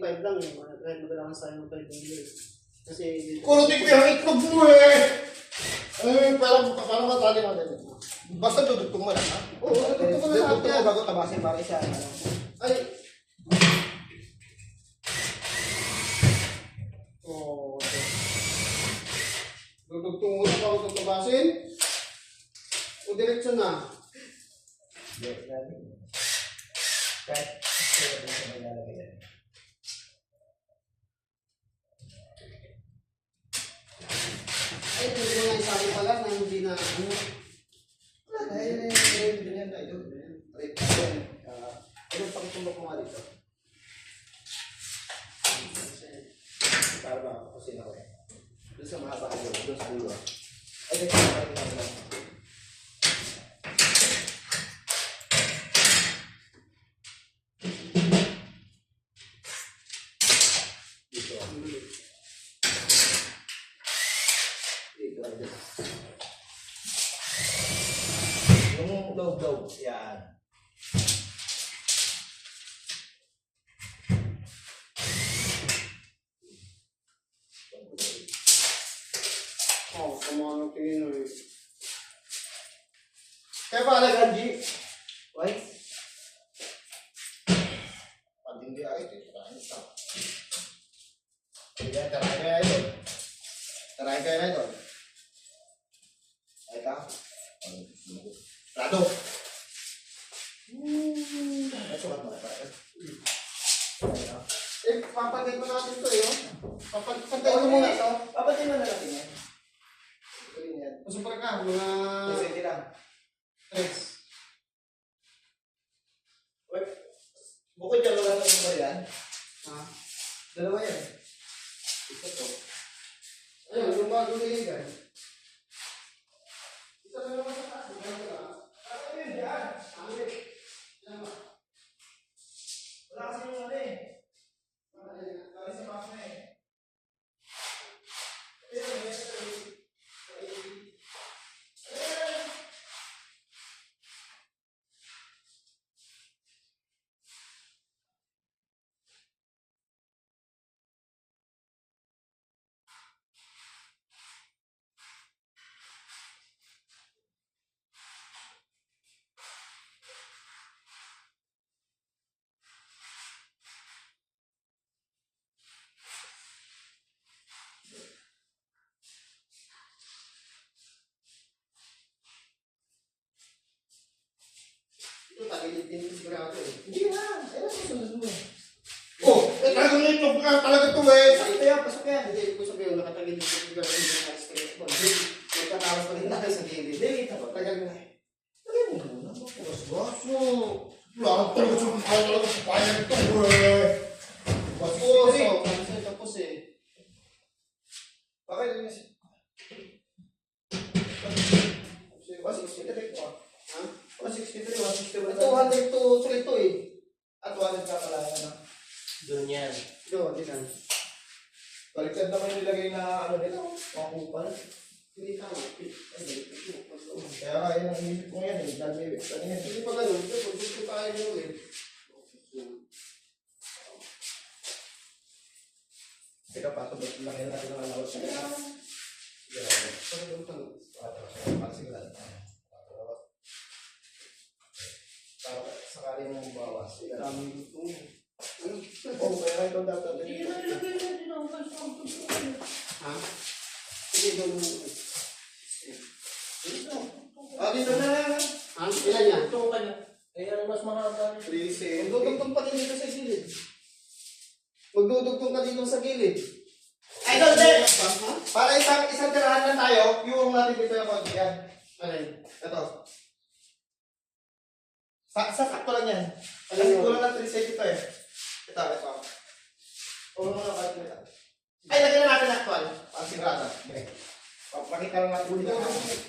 5 lang eh. Kahit magalaman sa akin ng 5 lang. Kasi... Kurutin ko yung itlog mo eh! Parang matali natin. Basta dudugtong mo lang, ha? Oo, dudugtong ko na lahat yan. Bago tabasin para isa. Ay! Oo. Dudugtong mo na bago tabasin. O direksyon na. Kahit ay, hindi ko nga isabi pala na hindi na ano. ganyan na ito. Ano pakitumbok mo nga dito? Para ba ako kasi na ko eh. Doon sa mahaba ko, doon sa ulo. Ay, dito pa rin lang. Yung loob-loob, yan. Oo, kumuha ng tingin mo eh. Kaya pala, Ganji. Why? Pag hindi ay, ito kain ito. Sige, tarahin kaya ito. Tarahin kaya na ito. Ay ka. Rado. Ay, sukat mo na pala. Eh, papatay mo natin ito eh. Papatay Pagkain mo muna ito. Papatay mo na natin yan. Masupra ka, mga... Sige lang. 3. Wait. Bukod dyan, wala na ba yan? Ha? Dalawa yan. Ito to. Ayun, yung bago niligan. Isa na naman sa taas. Ano yun dyan? Wala kasi yung ano eh. Wala si Mama eh. Ito, tagilid din sigurado eh. Hindi na. Ano sa sunod mo? Oh, talagang itlog ka talaga ito eh. Ito yan, pasok yan. Hindi ko sabihin, nakatagilid din sigurado yung naka-stress mo. Magkatawas pa rin tayo sa gilid. Delete ako. Tagal na eh. Lagyan mo muna. Baso. Wala akong talaga sa kaya talaga sa kaya nito eh. Tapos eh. Bakit yun siya? Tapos eh. Ha? 163, 161. Ito, 100 to 3 to eh. At 100 ka pala yan. Doon yan. Ito, dinan. Baliktad naman yung nilagay na ano dito. Mga kupal. Hindi tama. Kaya nga yun ang inisip ko yan eh. Dali, kanina. Hindi pa ganun. Ito, kung gusto tayo nyo ulit. Teka, patubot lang yun natin ang alawat sa kanya. Sige lang. Para sakali mong bawas. Dami gusto mo. Ano? Oo, kaya ito dapat. Hindi na nilagay na din ako kasi ang tutunan. Ha? Hindi doon mo. Ah, dito na lang. Ha? Ilan yan? Ito ka na. Kaya ang mas mahaba. 3 Magdudugtong pa din dito sa gilid. Magdudugtong ka dito sa gilid. Ay, ito, hindi! Ha? Para isang tirahan lang tayo, yung natin dito yung konti yan. Alin? Ito. Sakto lang yan. Alin Kasi yun? kulang ng 3 set ito eh. Ito. Oo mga kahit nila. Ay, lagyan na natin actual. Ang sigurado. Okay. Pakita lang natin dito.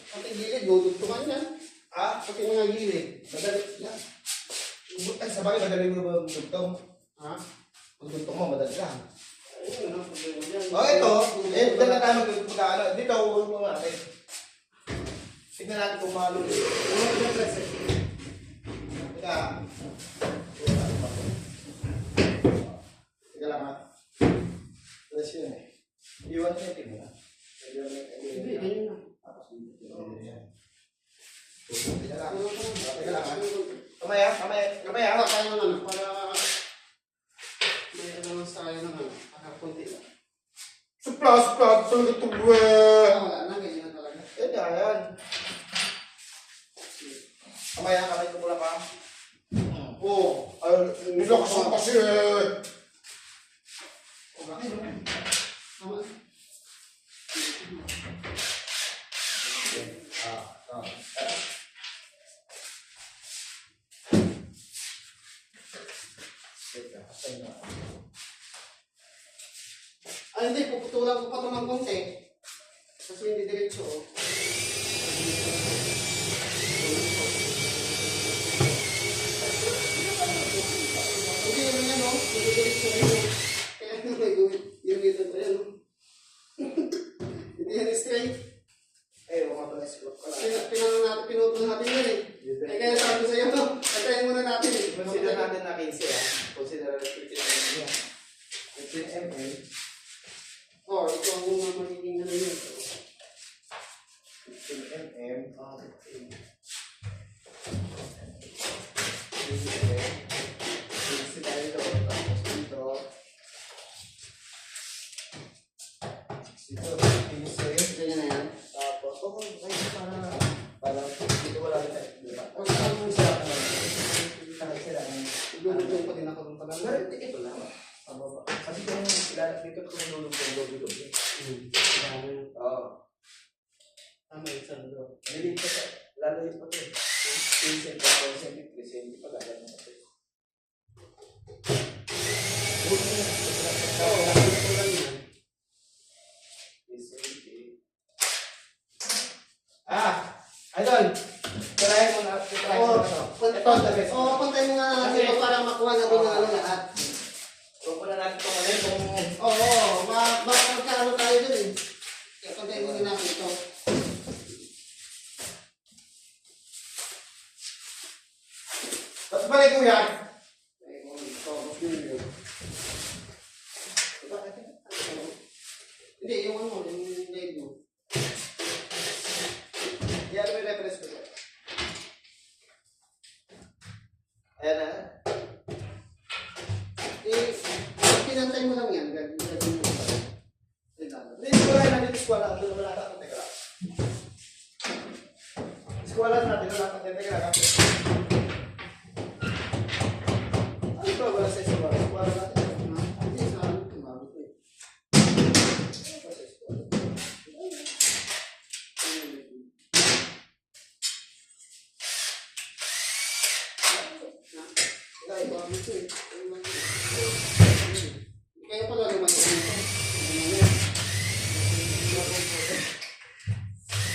Pati gilid, dudugtungan yan. Ah, Pati mga gilid. madali. Yan. Ay, sabagay, madali mo ba magdugtong? Ha? Magdugtong mo, madali lang. Ayun, ano problema dyan? Oh, ito. Dito na tayo magkano. Dito, ulo mo natin. Tignan natin kung malo. Teka. Teka lang ha. lang. Teka lang ha. Kamay ha, kamay ha. Para tayo ng ano, para may ano tayo ng ano, para konti lang. Suplas, talaga ito, Wala na, ganyan na talaga. Yan. Kamay ha, kamay ko mula pa. Oo. Ay, nilakas mo kasi eh. O bakit? Tama. Hindi, puputulan ko pa ito ng konti. Kasi hindi diretso. Oh. Hindi naman yan, no? Hindi diretso yun. Kaya yung ito pa yan, no? Hindi yan straight. Huwag nga pala siguro ka lang. Pinutol natin yan eh. Kaya sabi ko sa'yo, no? Patayin muna natin eh. Consider natin na 15 ha. Consider natin 15 mm. 15 mm. Oh, ito ang mga magiging ano yun. 15 mm. 15 tayo dito. Tapos dito. Dito, 15. Ganyan na yan. Tapos, para dito wala rin tayo. Diba? O saan mo siya? Lulutong pa din ako doon pala. Pero ito lang. Pababa. Kasi kung dito ko yung lulutong. Oo. Tama yung saan doon. Nilito pa. Lalo pa ito. 15 pa, 20, 30 pa gagawin mo ito. Oo, lulutong lang yan. Idol! Try mo na. Try mo na. Ito ang the best. Pantay mo nga natin ito para makuha natin yung ano lahat. Huwag muna natin ito ngayon kung... Oo, magkakaano tayo dun eh. Kaya pantay mo natin ito. Ba't balik mo yan? Ay, kung ito, mas yun. Hindi, yung ano, yung guide mo. Yan mo yung reference ko. Ayan na. Pinantay mo lang yan. Gagawin mo pa. Hindi, eskwala na dito. Eskwala. Ang doon wala ka. Teka lang. Eskwala natin. Wala ka. Teka lang. Ano ba wala sa eskwala? Eskwala natin. Hindi, sa ano, tumawag ko eh. Ano ba sa eskwala? Kaya pala naman ito.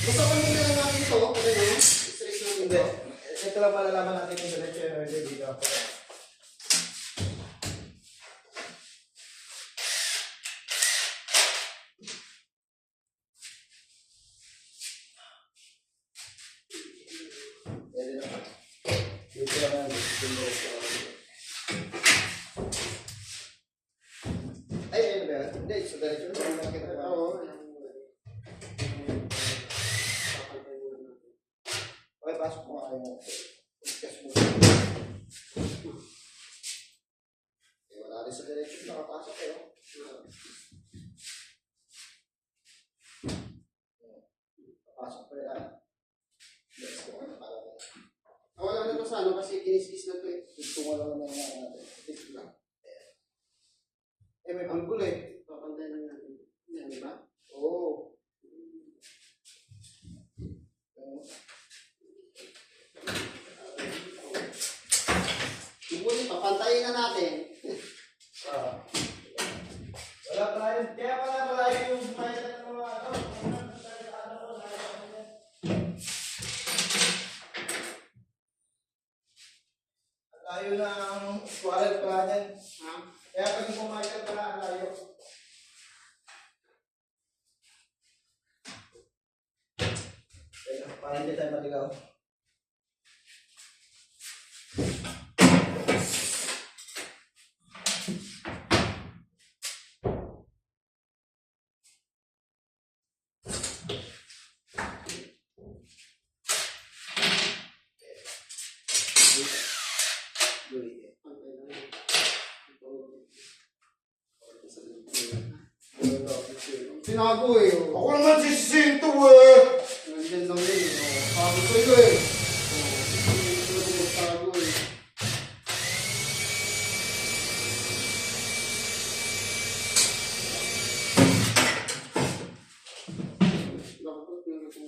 Gusto ko muna lang natin ito. Ano na? Stress lang Hindi. ito. Ito lang malalaman natin kung diretso yun or dito ako. Pwede naman. Dito naman. Dito naman. Ay, ayun ba? Hindi, sa diretso yun. Ang laki na ba? Oo. Okay, pasok mo kayo. Discuss mo. Wala rin sa direction nakapasok kayo. Pasok pa yan. Let's go. Wala na ito sa ano kasi kinis-kis na ito eh. Gusto mo lang naman natin. Ito lang. May panggulo eh. Papantay lang natin. Yan, di ba? Oo. Ngunit, papantayin na natin. Wala pa rin. Kaya pala yung mayroon ng mga ano. Layo ng squalid pa yan. Ha? Kaya pag pumayag ka na, layo. Para hindi tayo maligaw. sinago eh. Oh. Ako naman sisisin to eh. Nandyan lang yun. Oh. Sabi ko yun eh. Oh. Ito yung magtago eh.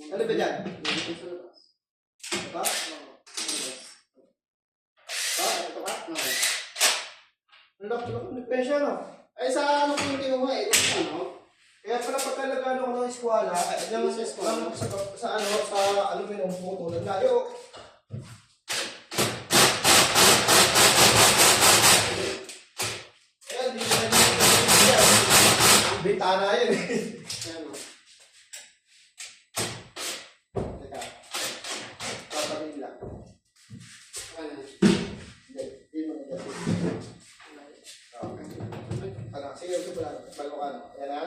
Ano ba dyan? Sa labas. Ito? Oo. Ito ka? Oo. Ano? Nagpensya no? Ay, sa ano ko yung kinuha eh. Kung ano? Kaya pala pagka nag-ano ko ng eskwala, Sa eskwala? sa aluminum photo, naglayo. Kaya di na yan. Bintana yun eh. Ayan o. Teka. Paparin lang. Ano? Hindi mo naglayo. Ano, sige, ito pala. Balo ka no. Ayan na.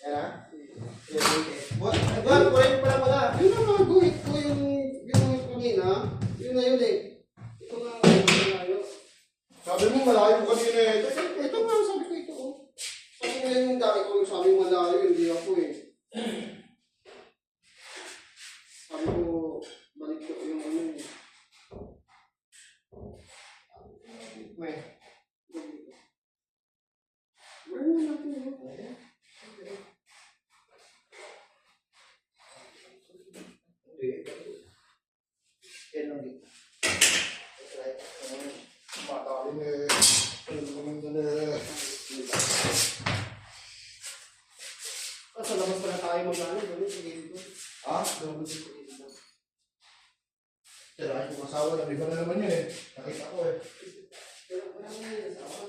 Ayan na. Sige, sige. Buwan, kurin mo pala muna. Yun na mga guhit ko yung kanina. Yun na yun eh. Ito nga ang malayo. Sabi mo, malayo mo kanina eh. Ito nga, sabi ko ito. Oh. Sabi nga yung dami ko, sabi mo malayo, hindi ako eh. Sabi ko, balik ko yung ano eh. May. Wala na natin yun. Hindi. Yan lang dito. Matalim eh. Ano naman doon eh. Sa labas pala tayo mag-ano, doon sa gilid ko. Ha? Doon sa gilid ko. Tira, yung asawa, nabiba na naman yun eh. Nakita ko eh. Pero wala na yun, asawa.